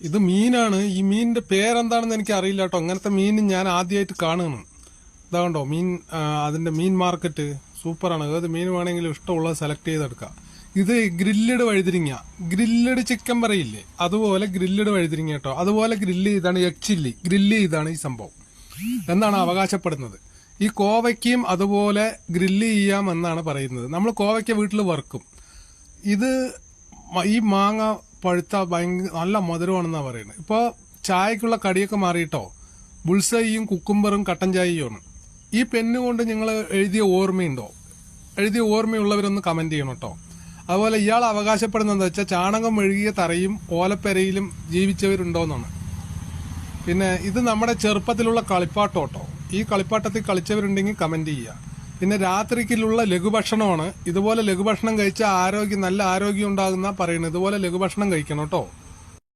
ഇത് മീനാണ്. ഈ മീനിന്റെ പേരെന്താണെന്ന് എനിക്ക് അറിയില്ല കേട്ടോ. അങ്ങനത്തെ മീൻ ഞാൻ ആദ്യമായിട്ട് കാണുന്നു. ഇതാ കണ്ടോ മീൻ, അതിന്റെ മീൻ മാർക്കറ്റ് സൂപ്പറാണ്. ഏത് മീൻ വേണമെങ്കിലും ഇഷ്ടമുള്ളത് സെലക്ട് ചെയ്തെടുക്കാം. ഇത് ഗ്രില്ലഡ് വഴുതിരിങ്ങ, ഗ്രില്ലഡ് ചിക്കൻ പറയില്ലേ, അതുപോലെ ഗ്രില്ലഡ് വഴുതിരിങ്ങ കേട്ടോ. അതുപോലെ ഗ്രില്ല് ചെയ്താണ് എഗ് ചില്ലി, ഗ്രില്ല് ചെയ്താണ് ഈ സംഭവം എന്നാണ് അവകാശപ്പെടുന്നത്. ഈ കോവയ്ക്കയും അതുപോലെ ഗ്രില്ല് ചെയ്യാം എന്നാണ് പറയുന്നത്. നമ്മൾ കോവയ്ക്ക വീട്ടിൽ വറുക്കും. ഇത് ഈ മാങ്ങ പഴുത്ത ഭയങ്കര നല്ല മധുരമാണെന്നാണ് പറയുന്നത്. ഇപ്പോൾ ചായക്കുള്ള കടിയൊക്കെ മാറിയിട്ടോ. ബുൾസൈയും കുക്കുംബറും കട്ടൻ ചായയുമാണ്. ഈ പെന്ന് കൊണ്ട് നിങ്ങൾ എഴുതിയ ഓർമ്മയുണ്ടോ? എഴുതിയ ഓർമ്മയുള്ളവരൊന്ന് കമന്റ് ചെയ്യണം കേട്ടോ. അതുപോലെ ഇയാൾ അവകാശപ്പെടുന്നതെന്ന് വെച്ചാൽ ചാണകം മെഴുകിയ തറയും ഓലപ്പെരയിലും ജീവിച്ചവരുണ്ടോന്നാണ്. പിന്നെ ഇത് നമ്മുടെ ചെറുപ്പത്തിലുള്ള കളിപ്പാട്ടോട്ടോ. ഈ കളിപ്പാട്ടത്തിൽ കളിച്ചവരുണ്ടെങ്കിൽ കമന്റ് ചെയ്യുക. പിന്നെ രാത്രിക്കുള്ള ലഘുഭക്ഷണമാണ്. ഇതുപോലെ ലഘുഭക്ഷണം കഴിച്ചാൽ നല്ല ആരോഗ്യം ഉണ്ടാകുന്ന പറയുന്നത്. ഇതുപോലെ ലഘുഭക്ഷണം കഴിക്കണം കേട്ടോ.